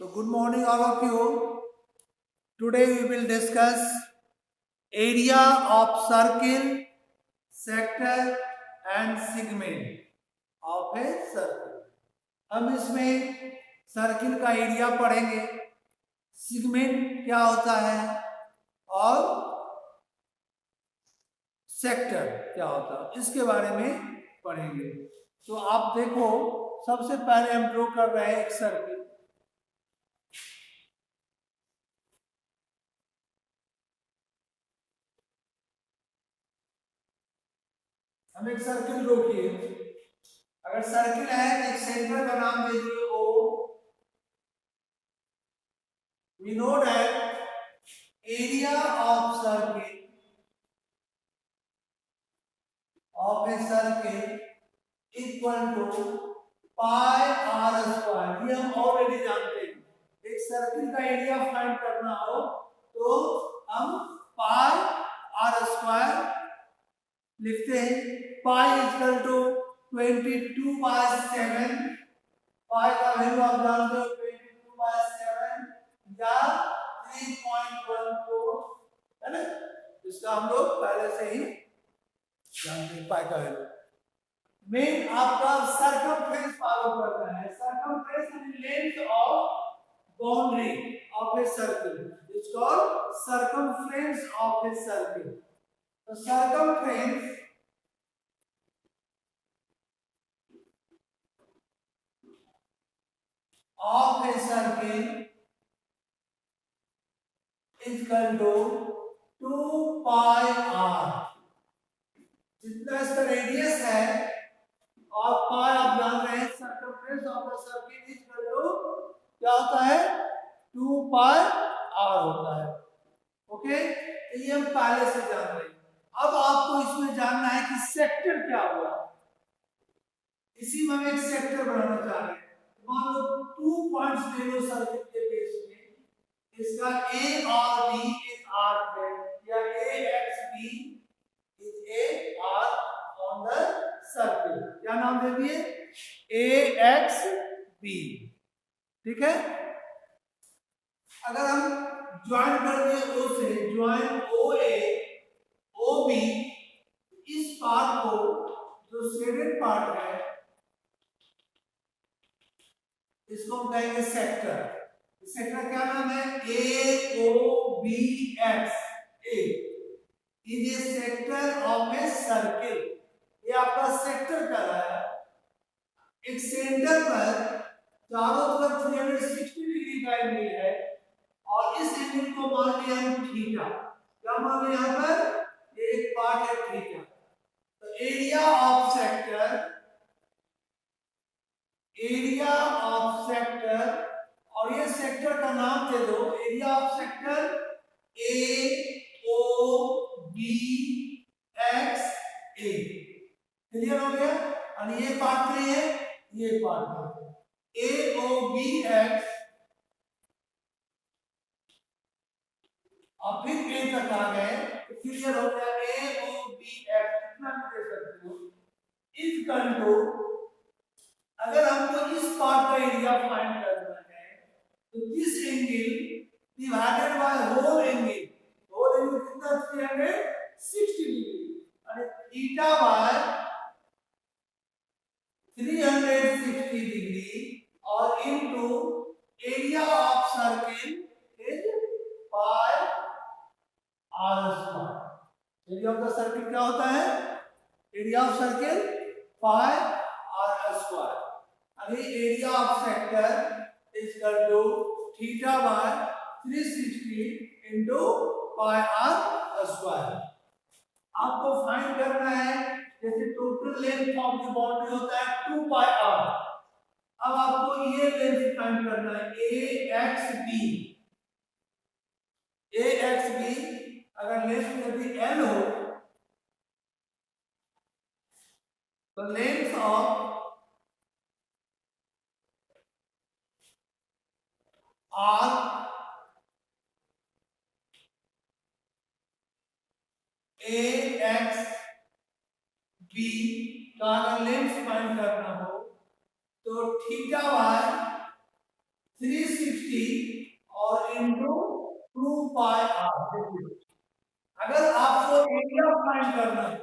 So good morning all of you. Today we will discuss area of circle, sector and segment of a circle. हम इसमें circle का area पढ़ेंगे, segment क्या होता है और सेक्टर क्या होता है इसके बारे में पढ़ेंगे। तो आप देखो, सबसे पहले हम ड्रॉ कर रहे हैं एक सर्किल। हम एक सर्किल ड्रॉ किए। अगर सर्किल है तो एक सेंटर का नाम दे दिए O। We know that area of circle equal to pi r square. ये हम ऑलरेडी जानते हैं। एक सर्किल का एरिया फाइंड करना हो तो हम पाई r स्क्वायर लिखते हैं। Pi equal to 22/7। पाई का वैल्यू आप जानते हो 22/7 या 3.14 है ना। इसका हम लोग पहले से ही जानते हैं पाई का वैल्यू। मेन आपका सर्कमफ्रेंस फॉलो करना है। Circumference is length of boundary of a circle. It's called circumference of a circle. तो circumference of a circle is equal to 2 pi r। जितना इसका रेडियस है और पाई आप जान रहे हैं, circumference of the circle is equal to क्या होता है 2 पाई r होता है। ओके, तो ये हम पहले से जान रहे हैं। अब आपको इसमें जानना है कि सेक्टर क्या हुआ। इसी में हम एक सेक्टर बनाना चाह रहे हैं। मान लो 2 पॉइंट्स ले लो सर्किल के बेस में, इसका A और B एक आर्क है, या AXB is a arc on the circle। क्या नाम दे दिए AXB। ठीक है। अगर हम ज्वाइन कर दिए O से, ज्वाइन OA OB, इस पार्ट को जो शेडेड पार्ट है इसको हम कहेंगे सेक्टर। सेक्टर क्या नाम है AOBX। A is a sector of a circle। ये आपका सेक्टर कर रहा है। एक सेंटर पर चारों तरफ 360 डिग्री का एंगल है और इस एंगल को मान लिया हम थीटा। क्या मान लिया यहाँ पर? ये एक पार्ट है थीटा। तो एरिया ऑफ सेक्टर और ये सेक्टर का नाम दे दो area of sector AOBX। Clear हो गया। और ये पार्ट नहीं है, ये पार्ट है AOBX। और फिर A तक आ गए तो क्लियर हो गया AOBX। कितना भी दे सकते हो इस कंट्रोल। अगर हमको इस पार्ट का एरिया फाइंड करना है तो this angle divided by whole angle कितना 360 डिग्री, और थीटा बाय 360 डिग्री और into area of circle is pi r square. Area of the circle क्या होता है? Area of circle pi r square. अभी area of sector is equal to theta by 360 into pi r square. आपको find करना है, जैसे total length of the boundary होता है 2 पाई r। अब आपको ये लेंथ फाइंड करना है AXB। अगर लेंथ यदि L हो तो लेंथ ऑफ R AXB का अगर लेंथ फाइंड करना हो तो थीटा बाय 360 और इंटू 2 पाई आर। अगर आपको एरिया फाइंड करना है,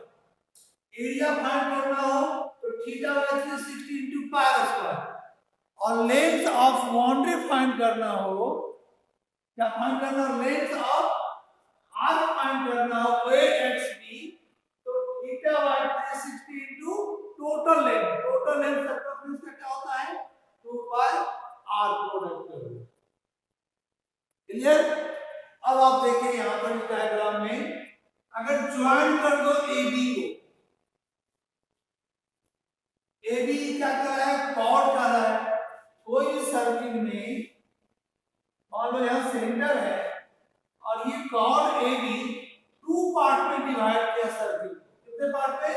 एरिया फाइंड करना हो तो theta by 360 into pi square, और लेंथ ऑफ बाउंड्री फाइंड करना हो, क्या फाइंड करना हो, लेंथ ऑफ आर्क फाइंड करना हो ए एक्स बी, तो theta by 360 into total length, total length circumference का क्या होता है 2 पाई आर प्रोडक्ट करो। क्लियर। अब आप देखिए यहां पर इस डायग्राम में अगर ज्वाइन कर दो ए बी को, ए बी क्या कर रहा है, कॉर्ड कर रहा है, कोई सर्किल में मान लो यहां सेंटर है और ये कॉर्ड ए बी 2 पार्ट में डिवाइड किया सर्किल, कितने पार्ट में,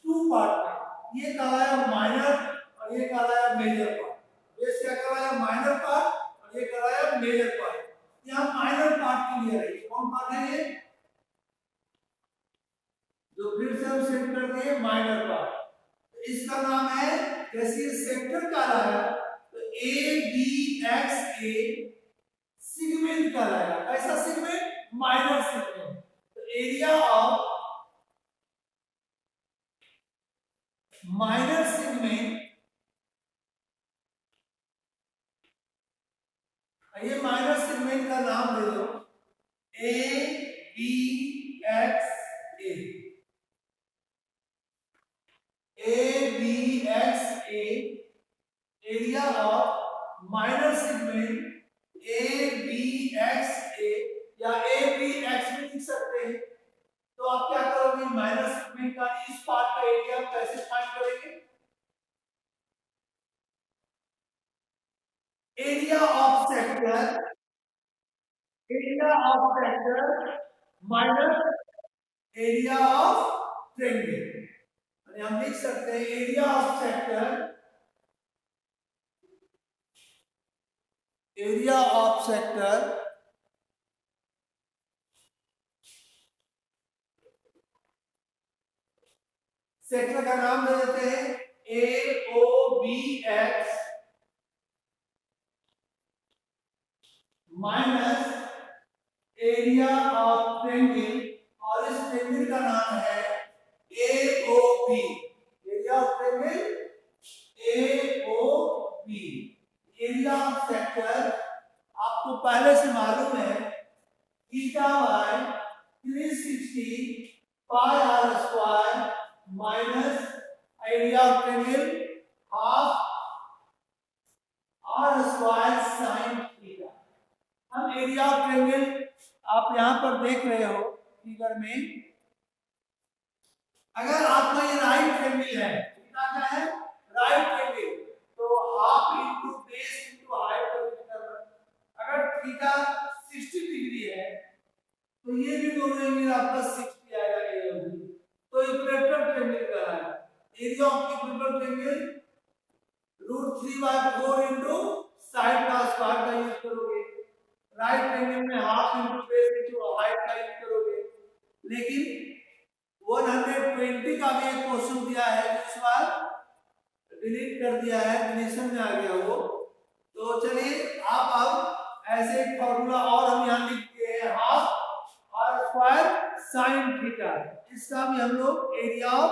2 पार्ट में, ये कह रहा है माइनर और ये कह रहा है मेजर पार्ट, ये क्या कह रहा है माइनर पार्ट और ये कह रहा है मेजर पार्ट। यहाँ माइनर पार्ट क्लियर है, कौन पार्ट है ये, जो फिर से हम सेट कर दिए माइनर पार्ट, तो इसका नाम है, जैसे सेक्टर का रहा है तो A B X A segment का रहेगा, कैसा सेगमेंट, माइनर सेगमेंट। तो एरिया ऑफ माइनर सेगमेंट, ये माइनर सेगमेंट का नाम दे दो A B X A, A B X A, area of minor segment A B X A, या ए बी एक्स में लिख सकते हैं। तो आप क्या करोगे, माइनर सेगमेंट का इस पार्ट का एरिया कैसे फाइंड करेंगे, area of sector, area of sector minus area of triangle, हम लिख सकते हैं area of sector, area of sector sector का नाम दे देते हैं A O B X minus area of triangle, और इस ट्रायंगल का नाम है A O B, area of triangle A O B. Area of sector आपको पहले से मालूम है theta by 360 pi r square minus area of triangle half r square sine theta. हम एरिया ऑफ ट्रायंगल आप यहां पर देख रहे हो फिगर में, अगर आपका ये राइट ट्रायंगल है, थीटा क्या है, राइट ट्रायंगल, तो half into base into height करना, अगर थीटा 60 डिग्री है तो ये भी दोनों एंगल आपका 60 आएगा, ये होगी, तो इक्विलेटरल ट्रायंगल का है, area of equilateral triangle √3/4 into side का स्क्वायर का यूज करोगे, राइट ट्रायंगल में half into base into height का यूज करोगे। लेकिन 120 का भी एक क्वेश्चन दिया है, इस बार डिलीट कर दिया है, डिलीशन में आ गया वो, तो चलिए आप अब ऐसे एक फॉर्मूला और हम यहाँ लिख दिए हैं half r square sine theta, इसका भी हम लोग एरिया ऑफ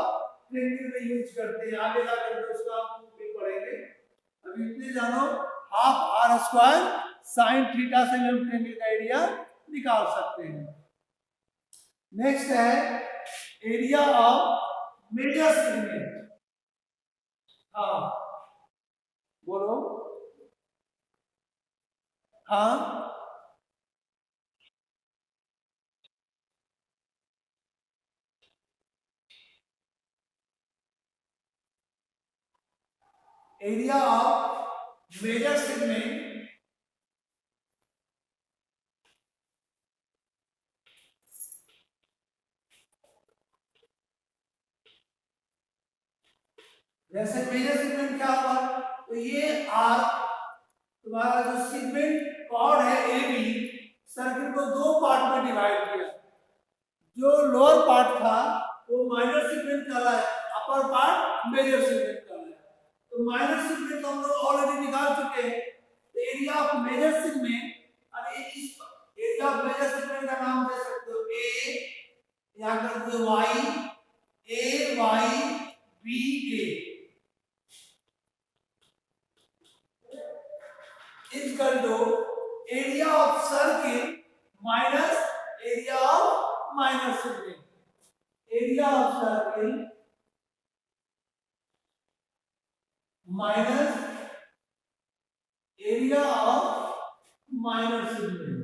ट्रायंगल में यूज करते हैं, आगे जाकर उसका भी पढ़ेंगे, अभी इतने जानो half r square sine theta से हम ट्रायंगल का एरिया निकाल सकते हैं। नेक्स्ट है एरिया ऑफ मेजर सेगमेंट, हाँ बोलो, हाँ एरिया ऑफ मेजर सेगमेंट जैसे मेजर सेगमेंट क्या हुआ, तो ये आर तुम्हारा जो सेगमेंट कॉर्ड है ए बी, सर्किल को 2 पार्ट में डिवाइड किया, जो लोअर पार्ट था वो माइनर सेगमेंट का है, अपर पार्ट मेजर सेगमेंट का है, तो माइनर सेगमेंट हम लोग ऑलरेडी निकाल चुके हैं, तो मेजर सेगमेंट, अरे इस एरिया ऑफ मेजर सेगमेंट का नाम दे सकते हो ए, यहाँ कर दो Y, A Y B A equal to area of circle minus area of minor segment. Area of circle minus area of minor segment.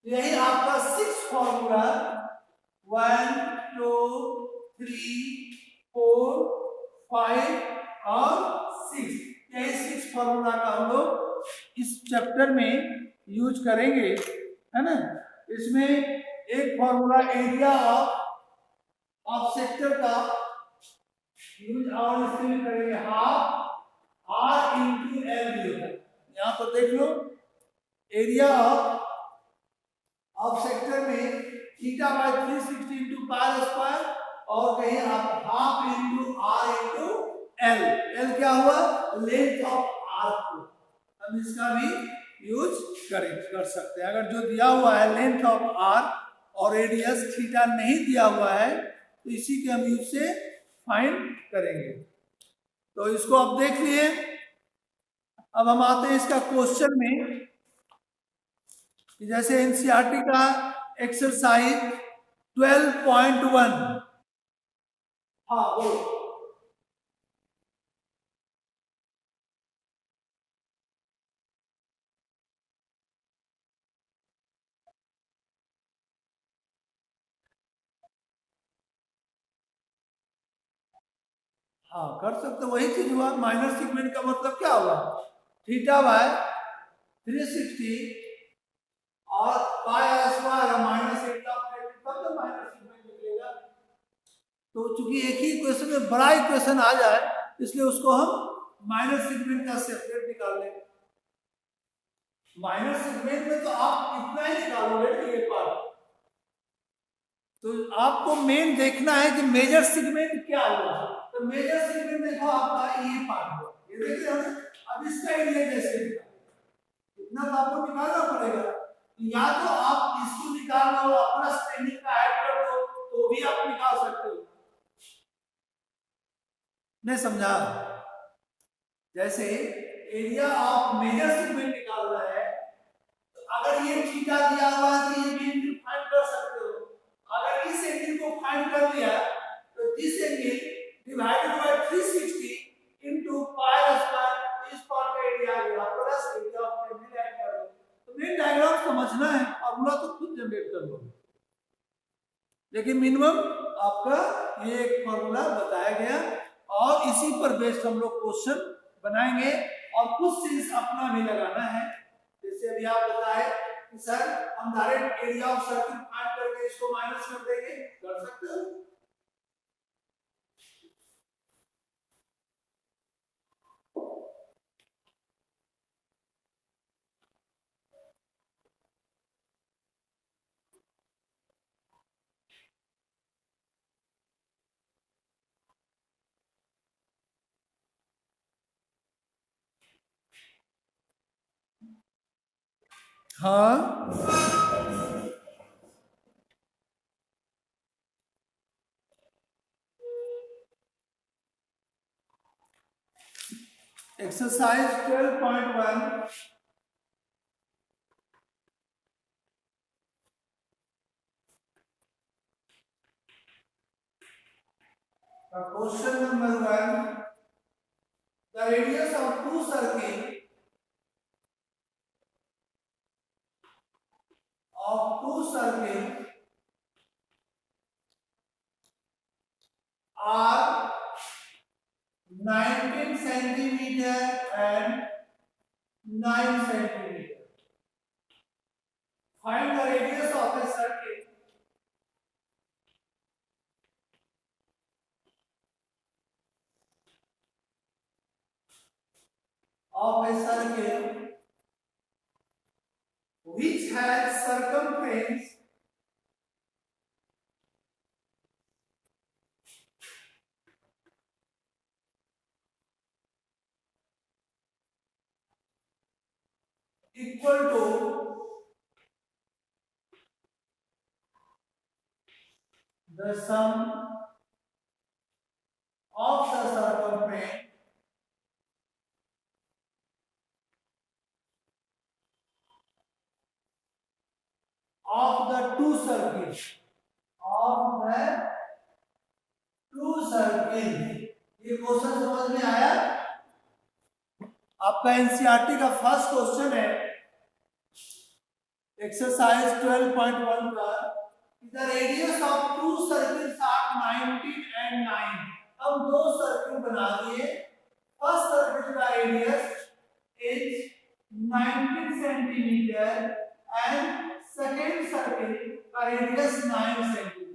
यही आपका 6 फॉर्मूला 1 2 3 4 5 और 6, यही 6 फॉर्मूला का हम लोग इस चैप्टर में यूज करेंगे, है ना. इसमें एक फॉर्मूला एरिया ऑफ सेक्टर का यूज और इसमें करेंगे हाफ आर इंटू एल दिया. यहाँ पर देख लो एरिया ऑफ सेक्टर में theta by 360 into pi square और कहीं आप half into r into l. L क्या हुआ? लेंथ ऑफ आर्क को हम इसका भी यूज कर सकते हैं. अगर जो दिया हुआ है लेंथ ऑफ आर्क और रेडियस थीटा नहीं दिया हुआ है तो इसी के हम यूज से फाइंड करेंगे. तो इसको आप देख लिए. अब हम आते हैं इसका क्वेश्चन में. जैसे एनसीईआरटी का एक्सरसाइज 12.1. हाँ वो हाँ कर सकते. वही चीज हुआ. माइनर सेगमेंट का मतलब क्या हुआ? थीटा बाय 360 और pi square minus eight of तब तो माइनर सेगमेंट निकलेगा. तो चूंकि एक ही इक्वेशन में बड़ा इक्वेशन आ जाए इसलिए उसको हम माइनर सेगमेंट का सेपरेट निकाल लेंगे. माइनर सेगमेंट में तो आप इतना ही निकालोगे ना ये पार्ट. तो आपको मेन देखना है कि मेजर सेगमेंट क्या हुआ. तो मेजर सेगमेंट देखो आपका ये पार्ट हुआ. ये देख रहे हो ना. अब इसका एरिया कैसे निकालें? इतना तो आपको निकालना पड़ेगा. या तो आप इसको निकाल लो और प्लस टेक्निक का ऐड कर दो तो भी आप निकाल सकते हो. नहीं समझा? जैसे एरिया ऑफ मेजर सेगमेंट निकालना है तो अगर ये थीटा दिया हुआ है तो ये भी एंगल फाइंड कर सकते हो. अगर इस एंगल को फाइंड कर लिया तो this angle divided bye 360 into pi square इस पार्ट का एरिया आ गया plus area of angle add कर दो. तो मेन डायग्राम समझना है, फॉर्मूला तो खुद जनरेट कर लो. लेकिन मिनिमम आपका ये एक फॉर्मूला बताया गया और इसी पर बेस्ड हम लोग क्वेश्चन बनाएंगे और कुछ चीज अपना भी लगाना है. जैसे अभी आप बताए कि सर हम direct area of circle find करके इसको माइनस कर देंगे. कर सकते हो. हाँ exercise 12.1 question number 1. The radius of two circles are 19 centimeter and 9 centimeter. Find the radius of a circle which has circumference equal to the sum of the circumference of the two circles of the two circles। ये question समझ में आया? आपका NCERT का first question है exercise 12.1 का, the radius of two circles are 19 and 9। हम दो सर्कल बना दिए। फर्स्ट सर्कल का radius is 19 centimetre and second circle का radius 9 centimetre.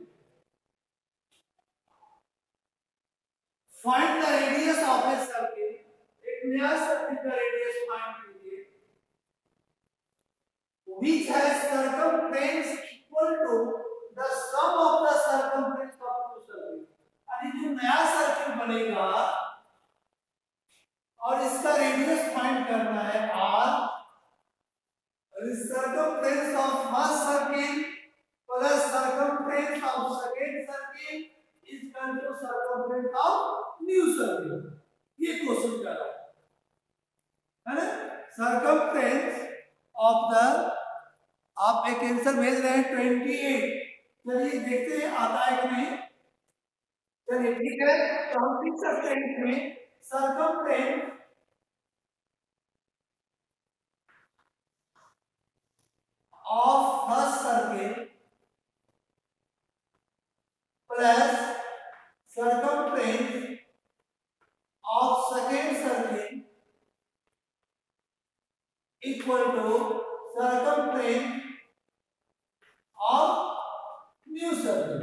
Find the radius of a circle. एक नया सर्कल का रेडियस फाइंड कीजिए which has circumference equal to the sum of the circumference of two circles। यानी जो नया circle बनेगा और इसका रेडियस फाइंड करना है r, circumference of first circle plus circumference of second circle is equal to circumference of new circle। ये question कर रहा है ना। circumference of the, आप एक आंसर भेज रहे हैं 28। चलिए देखते हैं आता है कि नहीं। चलिए ठीक है, तो हम लिख सकते हैं इसमें circumference of first circle plus circumference of second circle equal to circumference of new circle।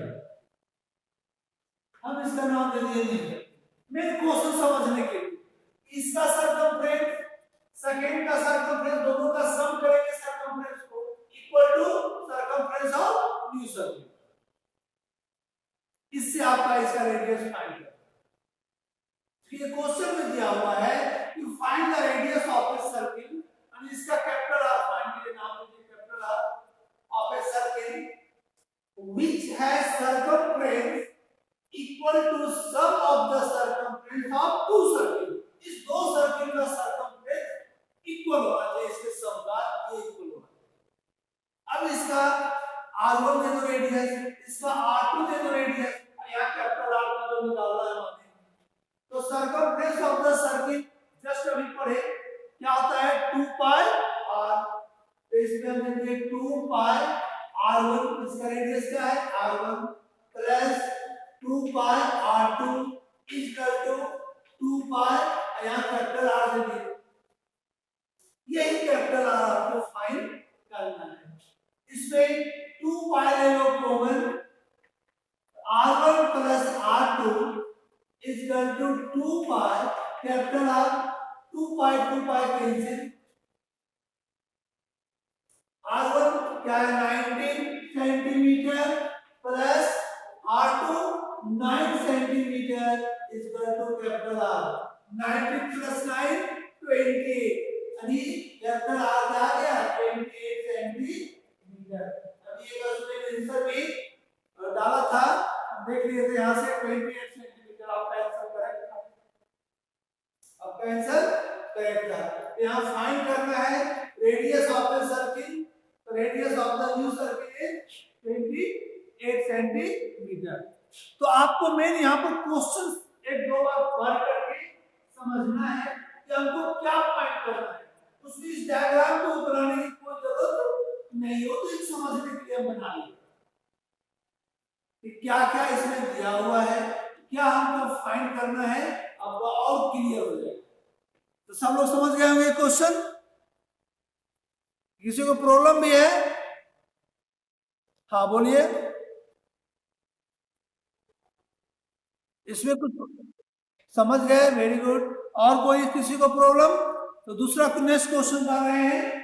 हम इसका नाम दे दिए मेरे क्वेश्चन समझने के लिए। इसका सर्कमफ्रेंस, सेकेंड का सर्कमफ्रेंस, दोनों का सम करेंगे सर्कमफ्रेंस को, equal to circumference of new circle. इससे आपका इसका रेडियस फाइंड करें। ये क्वेश्चन में दिया हुआ है कि find the radius of a circle, और इसका कैपिटल आर फाइंड कीजिए, नाम दीजिए capital R of a circle which has circumference equal to sum of the circumference of two circles। इस दो सर्कल का सर्कमफ्रेंस इक्वल होना चाहिए, इसके सम का ये इक्वल होना। अब इसका r1 दे दो रेडियस, इसका r2 दे दो रेडियस, यहां कैपिटल R का जो निकालना है हमें, तो circumference of the circle just अभी पढ़े क्या होता है 2 पाई r। तो इसमें हम देंगे 2 पाई r1, इसका रेडियस क्या है r1 plus 2 pi r2 equal to 2 pi, यहां कैपिटल R दे दिए। यही कैपिटल R आपको फाइंड करना है। इसमें 2 पाई ले लो common, r1 plus r2 equal to 2 pi capital R, 2 pi cancel, r1 क्या है 19 centimetre plus r2 9 centimetre equal to capital R। 19 plus 9 28, यानी कैपिटल R क्या आ गया 28 सेंटीमीटर। अभी ये क्वेश्चन आंसर भी डाला था, देख लिए थे यहां से 28 सेंटीमीटर आपका आंसर करेक्ट था। आपका आंसर करेक्ट था। यहां फाइंड करना है रेडियस ऑफ द सर्किल, तो radius of the new circle is 28 centimetre. तो आपको मेन यहाँ पर क्वेश्चन एक दो बार पढ़ करके समझना है कि हमको क्या फाइंड करना है। उसमें इस डायग्राम को बनाने की कोई जरूरत नहीं हो, तो समझने के लिए हम बना लिए कि क्या क्या इसमें दिया हुआ है, क्या हमको फाइंड करना है, आपको और क्लियर हो जाएगा। तो सब लोग समझ गए होंगे क्वेश्चन? किसी को प्रॉब्लम भी है? हाँ बोलिए। इसमें कुछ समझ गए? Very good. और कोई किसी को प्रॉब्लम? तो दूसरा नेक्स्ट क्वेश्चन कर रहे हैं।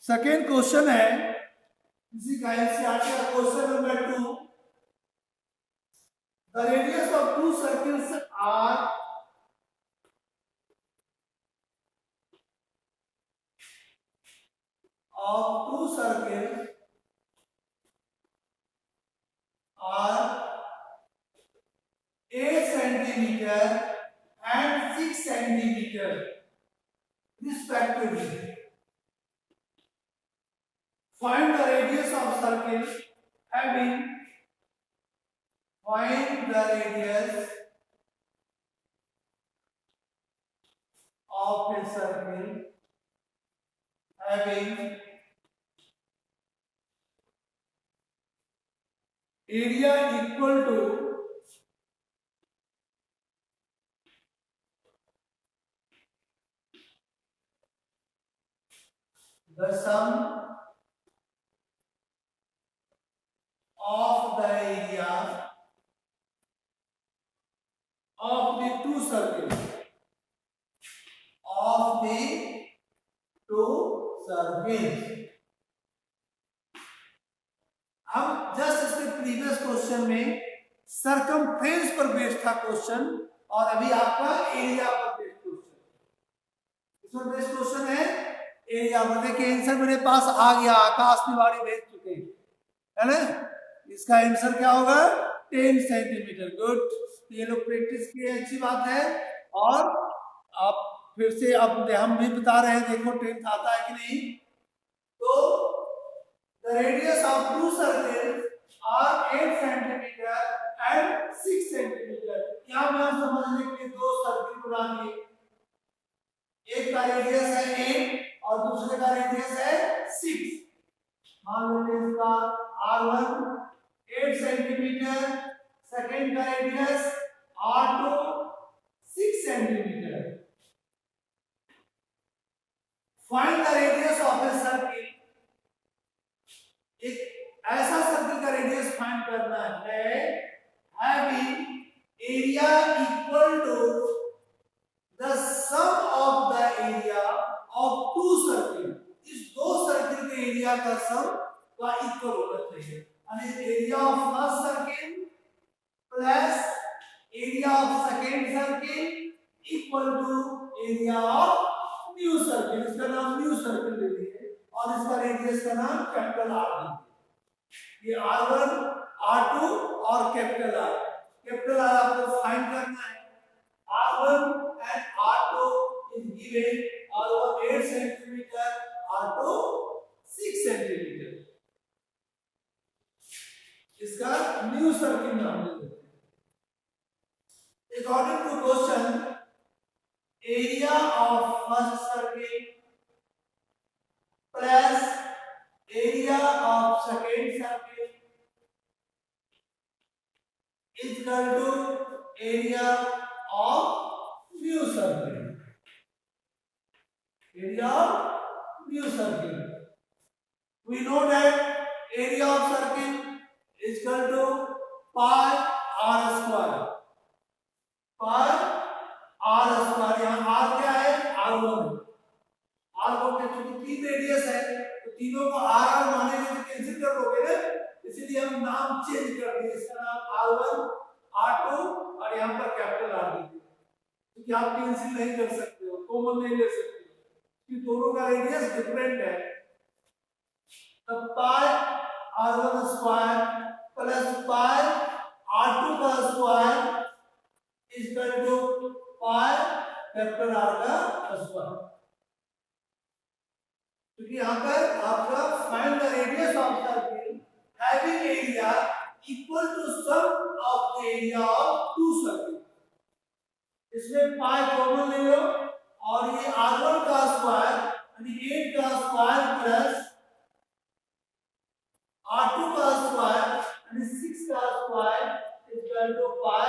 सेकेंड क्वेश्चन है इसी का एनसीईआरटी का question number 2। The radius of two circles are are 8 centimeter and 6 centimeter respectively. Find the radius of circle having find the radius of a circle having area equal to the sum of the area of the two circles of the two circles. हम just इसके previous question में circumference पर based था question और अभी आपका area पर based question. इसमें बेस्ड क्वेश्चन है एरिया पर। देखिए आंसर मेरे पास आ गया, आकाश तिवारी भेज चुके है ना। इसका आंसर क्या होगा 10 सेंटीमीटर। गुड, ये लोग प्रैक्टिस किए, अच्छी बात है। और आप फिर से अब हम भी बता रहे हैं, देखो 10 आता है कि नहीं। तो the radius of two circles are 8 centimeter and 6 centimeter। क्या मैं समझने के लिए दो सर्किल बना दिए, एक का रेडियस है 8 और दूसरे का रेडियस है 6। मान लेते हैं इसका R1 8 सेंटीमीटर, सेकेंड का radius R2 6 centimetre. Find the radius of a circle. एक ऐसा सर्किल का रेडियस फाइंड करना है having area equal to the sum of the area of two circle. इस दो सर्किल के एरिया का सम का इक्वल होना चाहिए। यानी area of first circle plus area of second circle equal to area of new circle. इसका नाम न्यू सर्किल ले लीजिए और इसका रेडियस का नाम कैपिटल आर दीजिए। ये R1, R2 और कैपिटल आर। कैपिटल आर आपको फाइंड करना है। R1 and R2 is given, R1 8 centimetre, R2 6 centimetre. इसका न्यू सर्किल नाम दे देते हैं। According to question, area of first circle plus area of second circle is equal to area of new circle. Area of new circle. We know that area of circle is equal to pi r square. pi r square, यहाँ r क्या है R1 है। R को क्योंकि तीन radius है तो तीनों को R R मानेंगे तो कैंसिल कर दोगे ना, इसलिए हम नाम चेंज कर दिए। इसका नाम R1 R2 और यहाँ पर कैपिटल R दे दिए, क्योंकि आप कैंसिल नहीं कर सकते हो, कॉमन नहीं ले सकते क्योंकि दोनों का रेडियस डिफरेंट है। तब पाई R1 square plus pi R2 का square is equal to pi capital R का स्क्वायर। क्योंकि यहाँ पर आपका find the radius of circle having area equal to sum of the area of two circle. इसमें pi common ले लो और ये R1 का स्क्वायर यानी 8 का स्क्वायर प्लस R2 का स्क्वायर यानी 6 का square is equal to pi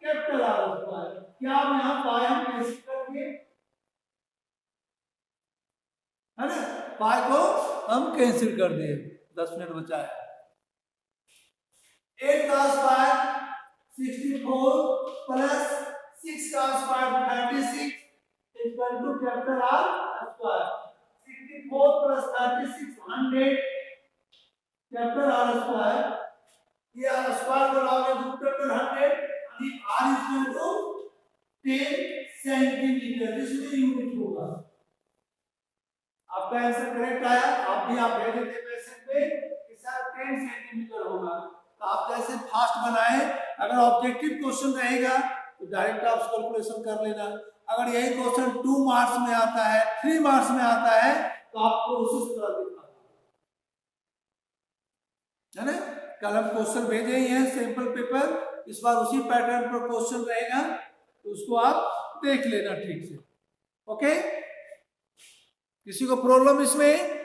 capital R square. क्या हम यहाँ पाई हम कैंसिल करेंगे, है ना। पाई को हम कैंसिल कर दिए, 10 मिनट बचा है। 8 का स्क्वायर 64 प्लस 6 का square 36 equal to capital R square. 64 plus 36 100 chapter r square, ये आर स्क्वायर को लाओगे रूट अंडर 100 यानी r is equal to 10 centimetre, जिसमें यूनिट होगा। आपका आंसर करेक्ट आया। आप भी आप भेज देते मैसेज पे कि सर 10 सेंटीमीटर होगा। तो आप जैसे फास्ट बनाए, अगर ऑब्जेक्टिव क्वेश्चन रहेगा तो डायरेक्ट आप कैलकुलेशन कर लेना। अगर यही क्वेश्चन 2 मार्क्स में आता है, 3 मार्क्स में आता है तो आपको उसी तरह दिखा है ना। कल हम क्वेश्चन भेजे ही हैं सैंपल पेपर, इस बार उसी पैटर्न पर क्वेश्चन रहेगा तो उसको आप देख लेना ठीक से। ओके, किसी को प्रॉब्लम इसमें?